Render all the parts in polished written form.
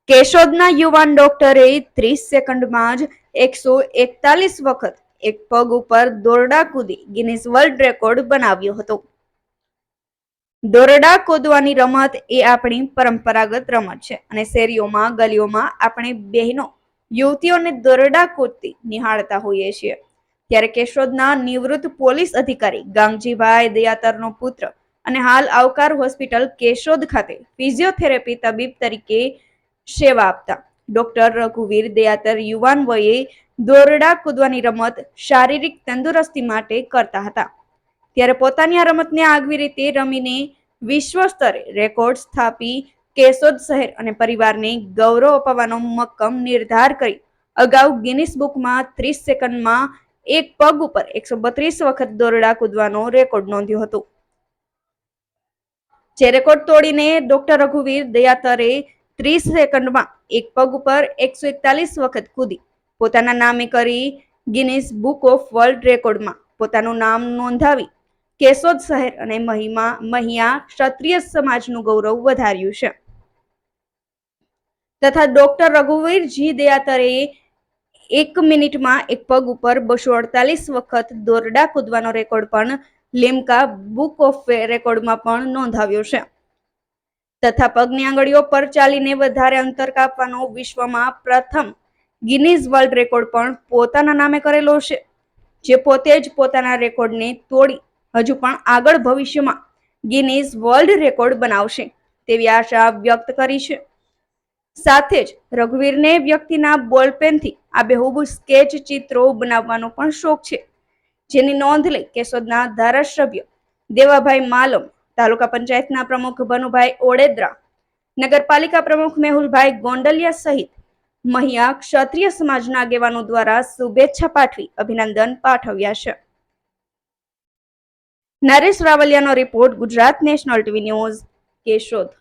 કેશોદના યુવાન ડોક્ટરે 30 સેકન્ડમાં જ 141 વખત એક પગ ઉપર દોરડા કૂદી ગિનીસ વર્લ્ડ રેકોર્ડ બનાવ્યો હતો. દોરડા કૂદવાની રમત એ આપણી પરંપરાગત રમત છે અને શેરીઓમાં ગલીઓમાં આપણે બહેનો યુવતીઓને દોરડા કૂદતી નિહાળતા હોઈએ છીએ. ત્યારે કેશોદના નિવૃત્ત પોલીસ અધિકારી ગાંગજીભાઈ દયાતરનો પુત્ર અને હાલ આવકાર હોસ્પિટલ કેશોદ ખાતે ફિઝિયોથેરાપી તબીબ તરીકે સેવા આપતા ડોક્ટર રઘુવીર દયાતર યુવાન વયે દોરડા કૂદવાની રમત શારીરિક તંદુરસ્તી માટે કરતા હતા. ત્યારે પોતાની આ રમતને આગવી રીતે રમીને વિશ્વ સ્તરે રેકોર્ડ સ્થાપી કેશોદ શહેર અને પરિવારને ગૌરવ અપાવવાનો મક્કમ નિર્ધાર કરી અગાઉ ગિનીસ બુકમાં 30 સેકન્ડમાં એક પગ ઉપર 132 વખત દોરડા કૂદવાનો રેકોર્ડ નોંધ્યો હતો. જે રેકોર્ડ તોડીને ડોક્ટર રઘુવીર દયાતરે 30 સેકન્ડમાં એક પગ ઉપર 141 વખત કૂદી પોતાના નામે કરી ગિનીસ બુક ઓફ વર્લ્ડ રેકોર્ડમાં પોતાનું નામ નોંધાવી કેશોદ શહેર અને મહિયા ક્ષત્રિય સમાજનું ગૌરવ વધાર્યું છે. તથા ડોક્ટર રઘુવીરજી દયાતરે 1 મિનિટમાં એક પગ ઉપર 248 વખત દોરડા કૂદવાનો રેકોર્ડ પણ લિમ્કા બુક ઓફ રેકોર્ડમાં પણ નોંધાવ્યો છે. તથા પગની આંગળીઓ પર ચાલીને વધારે અંતર કાપવાનો વિશ્વમાં પ્રથમ ગિનીઝ વર્લ્ડ રેકોર્ડ પણ પોતાના નામે કરેલો છે. જે પોતે જ પોતાના રેકોર્ડને તોડી હજુ પણ આગળ ભવિષ્યમાં ગિનીઝ વર્લ્ડ રેકોર્ડ બનાવશે તેવી આશા વ્યક્ત કરી છે. સાથે જ રઘુવીરને વ્યક્તિના બોલપેનથી આબેહૂબ સ્કેચ ચિત્રો બનાવવાનો પણ શોખ છે, જેની નોંધ લઈ કેશોદના ધારાસભ્ય દેવાભાઈ માલમ, તાલુકા પંચાયતના પ્રમુખ ભનુભાઈ ઓડેદરા, નગરપાલિકા પ્રમુખ મેહુલભાઈ ગોંડલિયા સહિત મહિયા ક્ષત્રિય સમાજના આગેવાનો દ્વારા શુભેચ્છા પાઠવી અભિનંદન પાઠવ્યા છે. નરેશ રાવલિયાનો report, Gujarat national TV news, Keshod.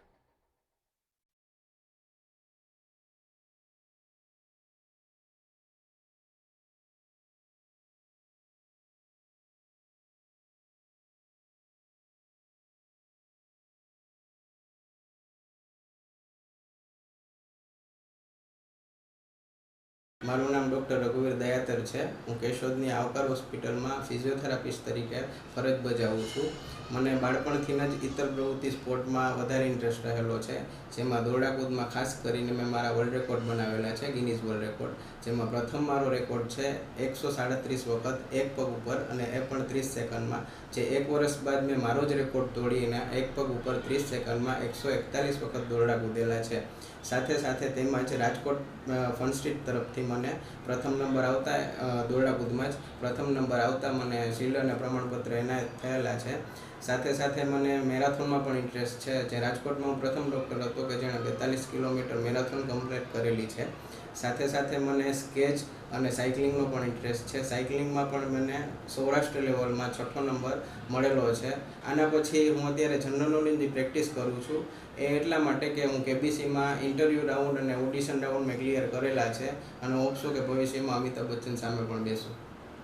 મારું નામ ડૉક્ટર રઘુવીર દયાતર છે. હું કેશોદની આવકાર હોસ્પિટલમાં ફિઝિયોથેરાપિસ્ટ તરીકે ફરજ બજાવું છું. મને બાળપણથી જ ઇતર પ્રવૃત્તિ સ્પોર્ટમાં વધારે ઇન્ટરેસ્ટ રહેલો છે, જેમાં દોરડાકૂદમાં ખાસ કરીને મેં મારા વર્લ્ડ રેકોર્ડ બનાવેલા છે, ગિનીઝ વર્લ્ડ રેકોર્ડ. જેમાં પ્રથમ મારો રેકોર્ડ છે 137 વખત એક પગ ઉપર, અને એ પણ 30 સેકન્ડમાં. જે 1 વર્ષ બાદ મેં મારો જ રેકોર્ડ તોડીને એક પગ ઉપર 30 સેકન્ડમાં 141 વખત દોરડા કૂદેલા છે. સાથે સાથે તેમાં જ રાજકોટ ફન સ્ટ્રીટ તરફથી મને પ્રથમ નંબર આવતા દોરડાકૂદમાં જ પ્રથમ નંબર આવતા મને શિલ્ડ અને પ્રમાણપત્ર એનાયત થયેલા છે. સાથે સાથે મને મેરાથોનમાં પણ ઇન્ટરેસ્ટ છે. જે રાજકોટમાં હું પ્રથમ ડૉક્ટર હતો કે જેણે 42 કિલોમીટર મેરાથોન કમ્પ્લીટ કરેલી છે. સાથે સાથે મને સ્કેચ અને સાયકલિંગનો પણ ઇન્ટરેસ્ટ છે. સાયકલિંગમાં પણ મને સૌરાષ્ટ્ર લેવલમાં 6ઠો નંબર મળેલો છે. આના પછી હું અત્યારે જનરલ નોલેજની પ્રેક્ટિસ કરું છું. એ એટલા માટે કે હું કેબીસીમાં ઇન્ટરવ્યૂ રાઉન્ડ અને ઓડિશન રાઉન્ડ મેં ક્લિયર કરેલા છે, અને હોપ છું કે ભવિષ્યમાં અમિતાભ બચ્ચન સામે પણ બેસું.